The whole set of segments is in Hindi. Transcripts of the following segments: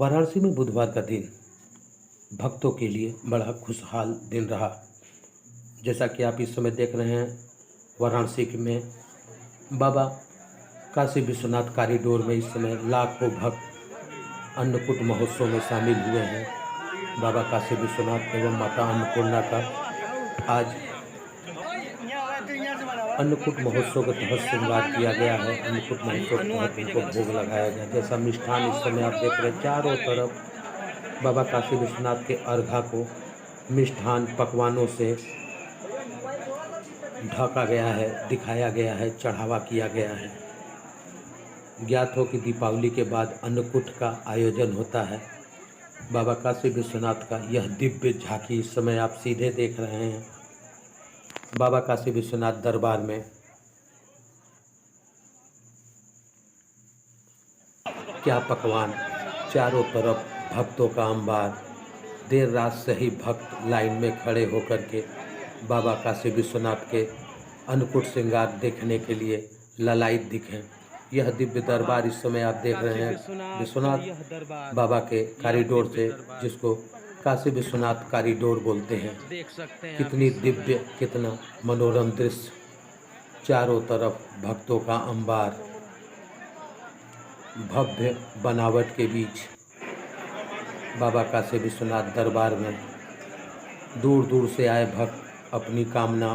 वाराणसी में बुधवार का दिन भक्तों के लिए बड़ा खुशहाल दिन रहा। जैसा कि आप इस समय देख रहे हैं, वाराणसी में बाबा काशी विश्वनाथ कॉरिडोर में इस समय लाखों भक्त अन्नकूट महोत्सव में शामिल हुए हैं। बाबा काशी विश्वनाथ एवं माता अन्नपूर्णा का आज अन्नकूट महोत्सव के तहत श्रृंगार किया गया है। अन्नकूट महोत्सव के तहत उनको भोग लगाया गया। जैसा मिष्ठान इस समय आप देख रहे हैं, चारों तरफ बाबा काशी विश्वनाथ के अर्घा को मिष्ठान पकवानों से ढका गया है, दिखाया गया है, चढ़ावा किया गया है। ज्ञात हो कि दीपावली के बाद अन्नकूट का आयोजन होता है। बाबा काशी विश्वनाथ का यह दिव्य झांकी इस समय आप सीधे देख रहे हैं। बाबा काशी विश्वनाथ दरबार में क्या पकवान, चारों तरफ भक्तों का अंबार। देर रात से ही भक्त लाइन में खड़े होकर के बाबा काशी विश्वनाथ के अन्नकूट श्रृंगार देखने के लिए ललायित दिखे। यह दिव्य दरबार इस समय आप देख रहे हैं विश्वनाथ बाबा के कॉरिडोर से, जिसको काशी विश्वनाथ कॉरिडोर बोलते हैं। कितनी दिव्य, कितना मनोरम दृश्य, चारों तरफ भक्तों का अंबार, भव्य बनावट के बीच बाबा काशी विश्वनाथ दरबार में दूर दूर से आए भक्त अपनी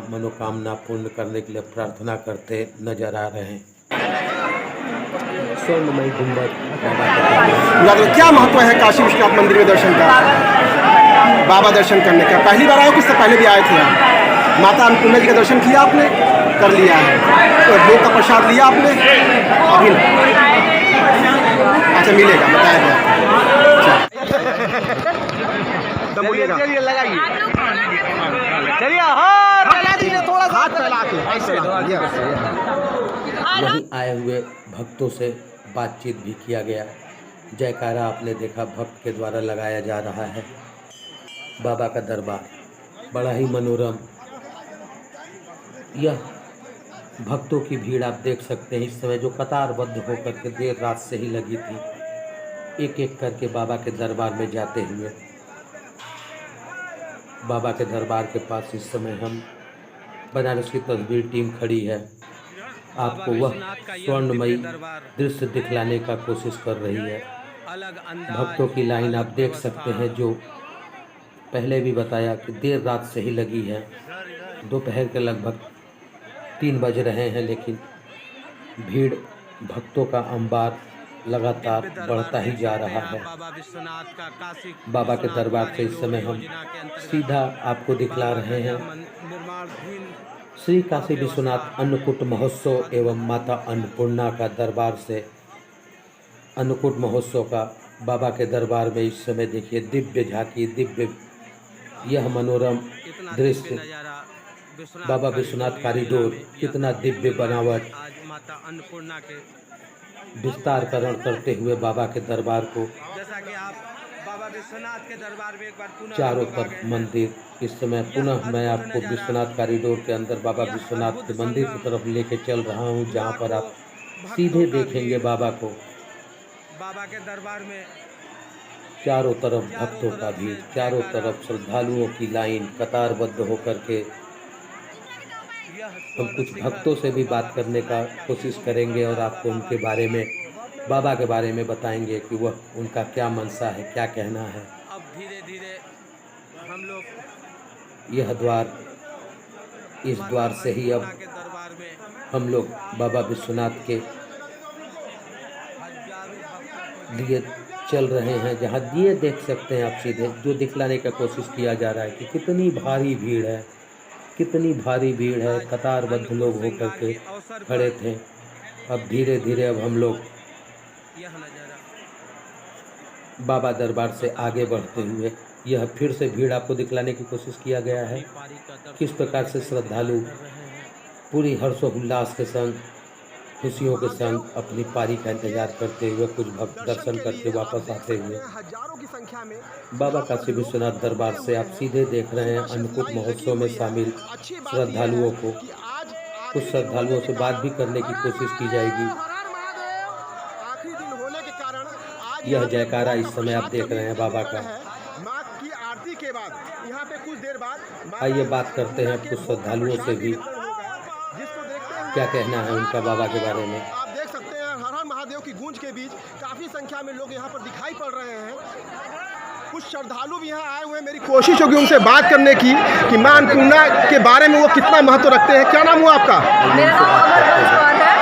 मनोकामना पूर्ण करने के लिए प्रार्थना करते नजर आ रहे हैं। स्वर्णमयी गुंबद क्या महत्व है काशी विश्वनाथ मंदिर में दर्शन का, बाबा दर्शन करने का? पहली बार आए कि इससे पहले भी आए थे आप? माता अन्नपूर्णा जी का दर्शन किया आपने? कर लिया है। तो भोग का प्रसाद लिया आपने? अभी अच्छा मिलेगा, बताया गया। वहीं आए हुए भक्तों से बातचीत भी किया गया। जयकारा आपने देखा भक्त के द्वारा लगाया जा रहा है। बाबा का दरबार बड़ा ही मनोरम। यह भक्तों की भीड़ आप देख सकते हैं इस समय, जो कतारबद्ध होकर के देर रात से ही लगी थी, एक एक करके बाबा के दरबार में जाते हुए। बाबा के दरबार के पास इस समय हम बनारस की तस्वीर टीम खड़ी है, आपको वह स्वर्णमयी दृश्य दिखलाने का कोशिश कर रही है। भक्तों की लाइन आप देख सकते हैं, जो पहले भी बताया कि देर रात से ही लगी है। दोपहर के लगभग 3 बज रहे हैं, लेकिन भीड़, भक्तों का अंबार लगातार बढ़ता ही जा रहा है। बाबा के दरबार से इस समय हम सीधा आपको दिखला रहे हैं श्री काशी विश्वनाथ अन्नकूट महोत्सव एवं माता अन्नपूर्णा का दरबार से। अन्नकूट महोत्सव का बाबा के दरबार में इस समय देखिए दिव्य झांकी, दिव्य यह मनोरम दृश्य। बाबा विश्वनाथ कॉरिडोर कितना दिव्य बनावट, माता अन्नपूर्णा के विस्तारकरण करते हुए बाबा के दरबार को, जैसा कि आप बाबा विश्वनाथ के दरबार में एक बार पुनः चारों तरफ मंदिर। इस समय पुनः मैं आपको विश्वनाथ कॉरिडोर के अंदर बाबा विश्वनाथ के मंदिर की तरफ लेके चल रहा हूं, जहां पर आप सीधे देखेंगे बाबा को। बाबा के दरबार में चारों तरफ भक्तों का भीड़, चारों तरफ श्रद्धालुओं की लाइन कतारबद्ध होकर के। हम कुछ भक्तों से भी बात करने का कोशिश करेंगे और आपको उनके बारे में, बाबा के बारे में बताएंगे कि वह उनका क्या मनसा है, क्या कहना है। अब धीरे धीरे हम लोग यह द्वार, इस द्वार से ही अब के दरबार में हम लोग बाबा विश्वनाथ के लिए चल रहे हैं, जहाँ दिए देख सकते हैं आप सीधे, जो दिखलाने का कोशिश किया जा रहा है कि कितनी भारी भीड़ है, कितनी भारी भीड़ है। कतारबद्ध लोग होकर के खड़े थे। अब धीरे धीरे अब हम लोग यह नजारा बाबा दरबार से आगे बढ़ते हुए यह फिर से भीड़ आपको दिखलाने की कोशिश किया गया है, किस प्रकार से श्रद्धालु पूरी हर्षोल्लास के संग, खुशियों के संग अपनी पारी का इंतजार करते हुए, कुछ भक्त दर्शन करके वापस आते हुए। बाबा काशी विश्वनाथ दरबार से आप सीधे देख रहे हैं अन्नकूट महोत्सव में शामिल श्रद्धालुओं को। कुछ श्रद्धालुओं से बात भी करने की कोशिश की जाएगी। यह जयकारा इस समय आप देख रहे हैं बाबा का। माँ की आरती के बाद यहाँ पे कुछ देर बाद आइए बात करते हैं कुछ श्रद्धालुओं से भी, जिसको देखते हुए क्या कहना है उनका बाबा के बारे में। आप देख सकते हैं हर हर महादेव की गूंज के बीच काफी संख्या में लोग यहाँ पर दिखाई पड़ रहे हैं। कुछ श्रद्धालु भी यहाँ आए हुए हैं। मेरी कोशिश होगी उनसे बात करने की कि मां अन्नपूर्णा के बारे में वो कितना महत्व रखते हैं। क्या नाम हुआ आपका? मेरा नाम अमर कुमार है।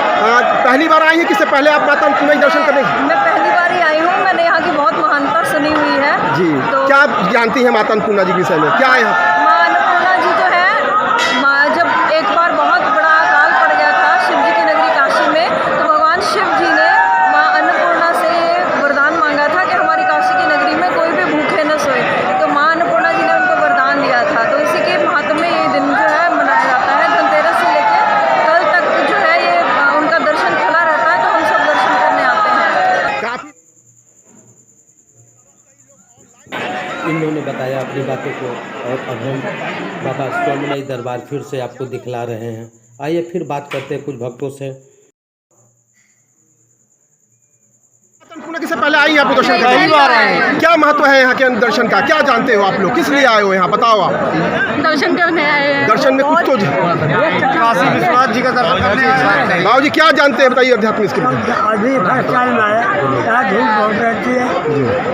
पहली बार आई हैं कि इससे पहले आप माता अन्नपूर्णा के दर्शन करने? मैं पहली बार ही आई हूँ। मैंने यहाँ की बहुत महानता सुनी हुई है जी। तो क्या आप जानती हैं माता अन्नपूर्णा जी के विषय में? क्या है माँ अन्नपूर्णा जी जो है, माँ जब एक बार बहुत बड़ा अकाल पड़ गया था शिव जी की नगरी काशी में, तो भगवान शिव जी ने माँ अन्नपूर्णा से वरदान मांगा था कि हमारी काशी की नगरी में कोई भी भूखे न सोए। तो माँ अन्नपूर्णा जी ने उनको वरदान दिया था। तो इसी के महात्म्य में ये दिन जो है मनाया जाता है। धनतेरस से लेकर कल तक जो है ये उनका दर्शन खुला रहता है, तो हम सब दर्शन करने आते हैं। काफी इन्होंने बताया अपनी बातों को, और अब हम बाबा स्वर्णमयी दरबार फिर से आपको दिखला रहे हैं। आइए फिर बात करते हैं कुछ भक्तों से। अन्नपूर्णा किससे पहले आई हैं आपको दर्शन करने? पहली बार आए हैं। क्या महत्व है यहाँ के दर्शन का? क्या जानते हो आप लोग? किस लिए आए हो यहाँ, बताओ आप। दर्शन करने आए हैं। दर्शन में कुछ तो काशी विश्वनाथ जी का दर्शन करने आए हैं। बाबू जी क्या जानते हैं, बताइए अध्यात्म इसके बारे में। अभी फर्स्ट टाइम आए, यहाँ धूप बहुत रहती है,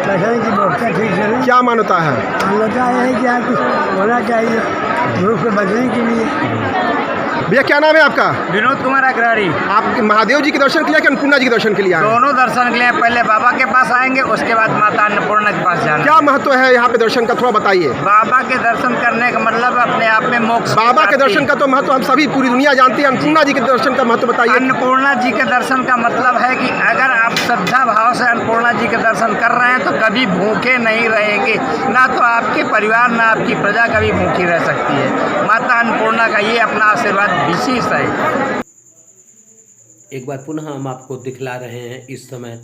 दर्शन की व्यवस्था ठीक से क्या मान्यता है? मान्यता है कि यहाँ कुछ होना चाहिए धूप से बचने के लिए। भैया क्या नाम है आपका? विनोद कुमार अग्रवारी। आप महादेव जी के दर्शन के लिए कि अन्नपूर्णा जी के दर्शन के लिए आए हैं? दोनों दर्शन के लिए पहले बाबा के पास आएंगे, उसके बाद माता अन्नपूर्णा के पास जाना। क्या महत्व है यहाँ पे दर्शन का, थोड़ा बताइए। बाबा के दर्शन करने का मतलब अपने आप में मोक्ष। बाबा के दर्शन का तो महत्व हम सभी पूरी दुनिया जानती है। अन्नपूर्णा जी के दर्शन का महत्व बताइए। अन्नपूर्णा जी के दर्शन का मतलब है कि अगर आप श्रद्धा भाव से अन्नपूर्णा जी के दर्शन कर रहे हैं तो कभी भूखे नहीं रहेंगे। ना तो आपके परिवार ना आपकी प्रजा कभी भूखी रह सकती है। माता अन्नपूर्णा का ये अपना आशीर्वाद विशेष है। एक बार पुनः हम आपको दिखला रहे हैं इस समय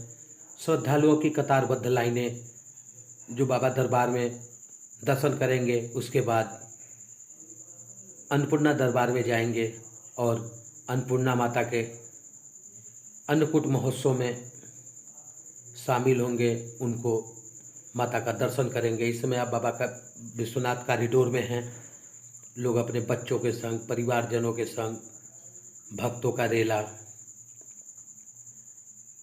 श्रद्धालुओं की कतारबद्ध लाइनें जो बाबा दरबार में दर्शन करेंगे, उसके बाद अन्नपूर्णा दरबार में जाएंगे और अन्नपूर्णा माता के अन्नकूट महोत्सव में शामिल होंगे, उनको माता का दर्शन करेंगे। इस समय आप बाबा का विश्वनाथ कॉरिडोर में हैं। लोग अपने बच्चों के संग, परिवारजनों के संग, भक्तों का रेला,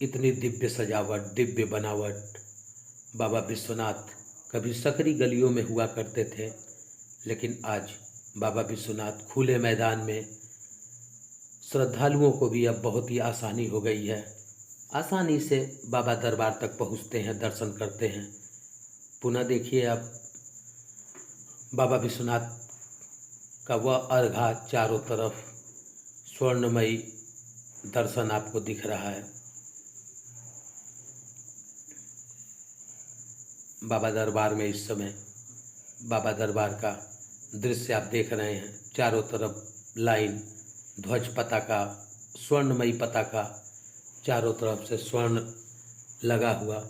इतनी दिव्य सजावट, दिव्य बनावट। बाबा विश्वनाथ कभी सकरी गलियों में हुआ करते थे, लेकिन आज बाबा विश्वनाथ खुले मैदान में श्रद्धालुओं को भी अब बहुत ही आसानी हो गई है। आसानी से बाबा दरबार तक पहुंचते हैं, दर्शन करते हैं। पुनः देखिए आप बाबा विश्वनाथ का वह अर्घा, चारों तरफ स्वर्णमयी दर्शन आपको दिख रहा है। बाबा दरबार में इस समय बाबा दरबार का दृश्य आप देख रहे हैं। चारों तरफ लाइन, ध्वज पताका, स्वर्णमयी पताका, चारों तरफ से स्वर्ण लगा हुआ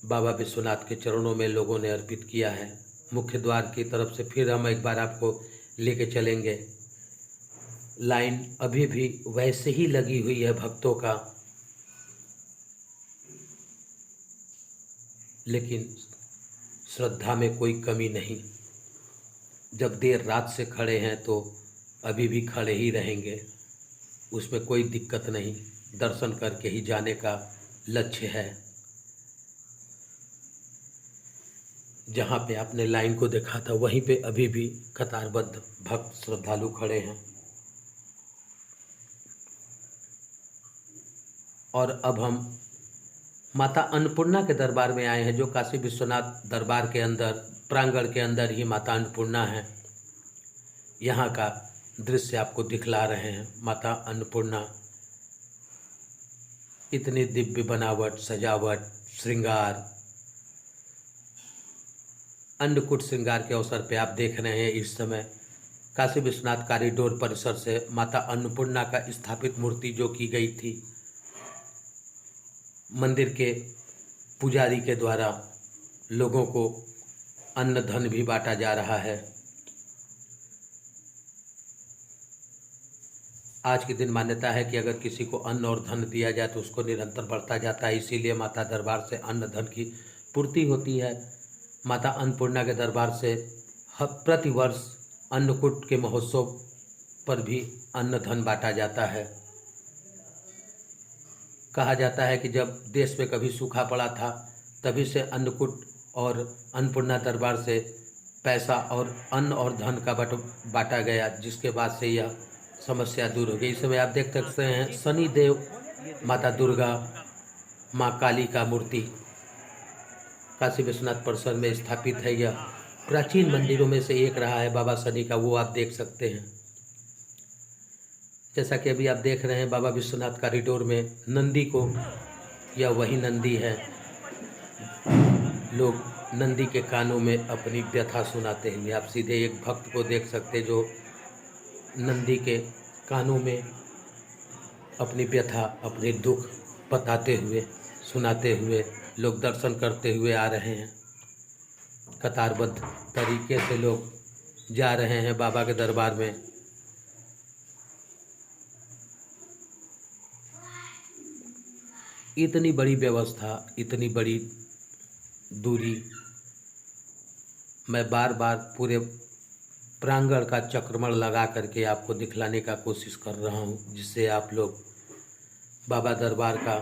बाबा विश्वनाथ के चरणों में लोगों ने अर्पित किया है। मुख्य द्वार की तरफ से फिर हम एक बार आपको लेके चलेंगे। लाइन अभी भी वैसे ही लगी हुई है भक्तों का, लेकिन श्रद्धा में कोई कमी नहीं। जब देर रात से खड़े हैं तो अभी भी खड़े ही रहेंगे, उसमें कोई दिक्कत नहीं। दर्शन करके ही जाने का लक्ष्य है। जहाँ पे आपने लाइन को देखा था वहीं पे अभी भी कतारबद्ध भक्त श्रद्धालु खड़े हैं। और अब हम माता अन्नपूर्णा के दरबार में आए हैं, जो काशी विश्वनाथ दरबार के अंदर, प्रांगण के अंदर ही माता अन्नपूर्णा है। यहाँ का दृश्य आपको दिखला रहे हैं। माता अन्नपूर्णा इतनी दिव्य बनावट, सजावट, श्रृंगार, अन्नकूट श्रृंगार के अवसर पे आप देख रहे हैं इस समय काशी विश्वनाथ कॉरिडोर परिसर से माता अन्नपूर्णा का स्थापित मूर्ति जो की गई थी, मंदिर के पुजारी के द्वारा लोगों को अन्न धन भी बांटा जा रहा है। आज के दिन मान्यता है कि अगर किसी को अन्न और धन दिया जाए तो उसको निरंतर बढ़ता जाता है, इसीलिए माता दरबार से अन्न धन की पूर्ति होती है। माता अन्नपूर्णा के दरबार से प्रतिवर्ष अन्नकूट के महोत्सव पर भी अन्न धन बांटा जाता है। कहा जाता है कि जब देश में कभी सूखा पड़ा था तभी से अन्नकूट और अन्नपूर्णा दरबार से पैसा और अन्न और धन का बांटा गया, जिसके बाद से यह समस्या दूर हो गई। इस समय आप देख सकते हैं शनि देव, माता दुर्गा, माँ काली का मूर्ति काशी विश्वनाथ परिसर में स्थापित है। यह प्राचीन मंदिरों में से एक रहा है बाबा शनि का, वो आप देख सकते हैं। जैसा कि अभी आप देख रहे हैं बाबा विश्वनाथ कॉरिडोर में नंदी को, यह वही नंदी है। लोग नंदी के कानों में अपनी व्यथा सुनाते हैं। आप सीधे एक भक्त को देख सकते जो नंदी के कानों में अपनी व्यथा, अपने दुख बताते हुए, सुनाते हुए लोग दर्शन करते हुए आ रहे हैं। कतारबद्ध तरीके से लोग जा रहे हैं बाबा के दरबार में। इतनी बड़ी व्यवस्था, इतनी बड़ी दूरी, मैं बार बार पूरे प्रांगण का चक्रमण लगा करके आपको दिखलाने का कोशिश कर रहा हूँ, जिससे आप लोग बाबा दरबार का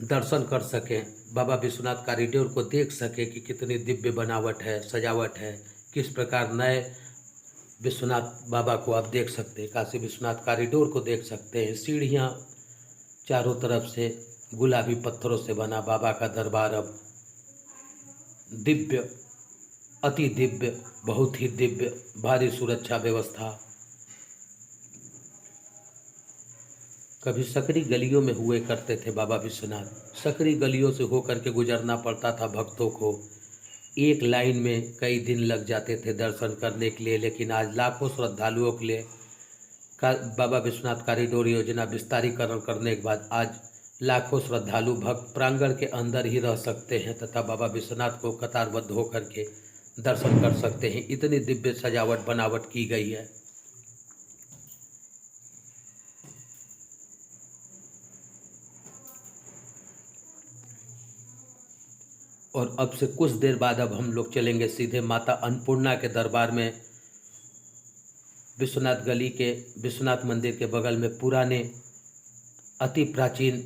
दर्शन कर सकें, बाबा विश्वनाथ कॉरिडोर को देख सकें कि कितनी दिव्य बनावट है, सजावट है, किस प्रकार नए विश्वनाथ बाबा को आप देख सकते हैं। काशी विश्वनाथ कॉरिडोर को देख सकते हैं। सीढ़ियाँ चारों तरफ से गुलाबी पत्थरों से बना बाबा का दरबार अब दिव्य, अति दिव्य, बहुत ही दिव्य, भारी सुरक्षा व्यवस्था। कभी सकरी गलियों में हुए करते थे बाबा विश्वनाथ। सकरी गलियों से होकर के गुजरना पड़ता था भक्तों को। एक लाइन में कई दिन लग जाते थे दर्शन करने के लिए, लेकिन आज लाखों श्रद्धालुओं के लिए बाबा विश्वनाथ कॉरिडोर योजना विस्तारीकरण करने के बाद आज लाखों श्रद्धालु भक्त प्रांगण के अंदर ही रह सकते हैं तथा बाबा विश्वनाथ को कतारबद्ध होकर के दर्शन कर सकते हैं। इतनी दिव्य सजावट बनावट की गई है। और अब से कुछ देर बाद अब हम लोग चलेंगे सीधे माता अन्नपूर्णा के दरबार में। विश्वनाथ गली के विश्वनाथ मंदिर के बगल में पुराने अति प्राचीन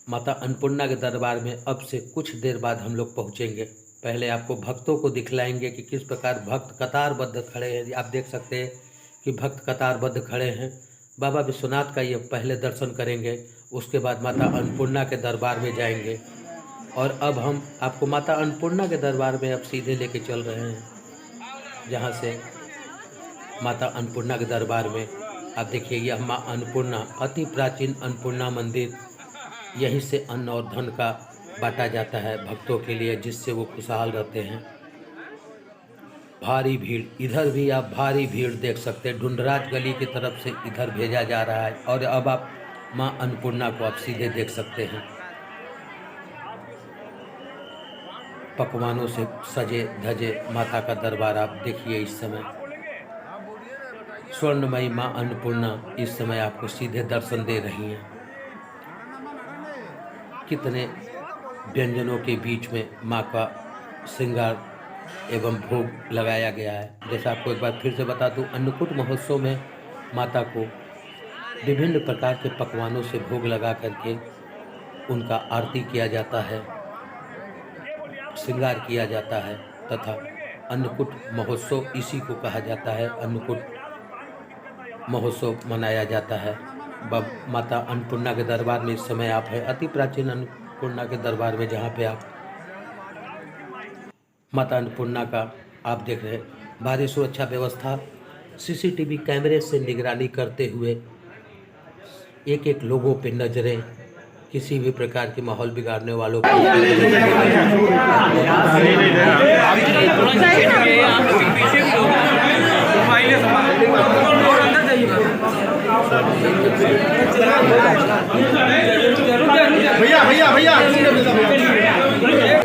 माता अन्नपूर्णा के दरबार में अब से कुछ देर बाद हम लोग पहुँचेंगे। पहले आपको भक्तों को दिखलाएंगे कि किस प्रकार भक्त कतारबद्ध खड़े हैं। आप देख सकते हैं कि भक्त कतारबद्ध खड़े हैं। बाबा विश्वनाथ का ये पहले दर्शन करेंगे, उसके बाद माता अन्नपूर्णा के दरबार में जाएंगे। और अब हम आपको माता अन्नपूर्णा के दरबार में अब सीधे लेके चल रहे हैं, जहाँ से माता अन्नपूर्णा के दरबार में आप देखिए यह माँ अन्नपूर्णा, अति प्राचीन अन्नपूर्णा मंदिर। यहीं से अन्न और धन का बांटा जाता है भक्तों के लिए, जिससे वो खुशहाल रहते हैं। भारी भीड़, इधर भी आप भारी भीड़ देख सकते हैं। ढूंढराज गली की तरफ से इधर भेजा जा रहा है। और अब आप माँ अन्नपूर्णा को आप सीधे देख सकते हैं। पकवानों से सजे धजे माता का दरबार आप देखिए। इस समय स्वर्णमयी माँ अन्नपूर्णा इस समय आपको सीधे दर्शन दे रही हैं। कितने व्यंजनों के बीच में माँ का श्रृंगार एवं भोग लगाया गया है। जैसा आपको एक बार फिर से बता दूं, अन्नकूट महोत्सव में माता को विभिन्न प्रकार के पकवानों से भोग लगा करके उनका आरती किया जाता है, श्रृंगार किया जाता है तथा अन्नकूट महोत्सव इसी को कहा जाता है। अन्नकूट महोत्सव मनाया जाता है। माता अन्नपूर्णा के दरबार में इस समय आप हैं, अति प्राचीन अन्नपूर्णा के दरबार में, जहाँ पे आप माता अन्नपूर्णा का आप देख रहे हैं। भारी सुरक्षा व्यवस्था, सीसीटीवी कैमरे से निगरानी करते हुए एक एक लोगों पे नजरें, किसी भी प्रकार के माहौल बिगाड़ने वालों को भैया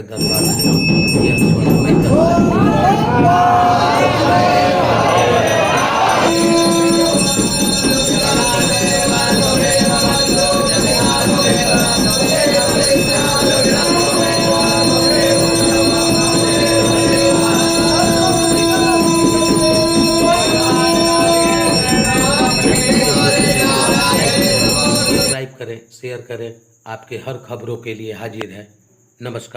दरबार सब्सक्राइब करें, शेयर करें। आपके हर खबरों के लिए हाजिर है। नमस्कार।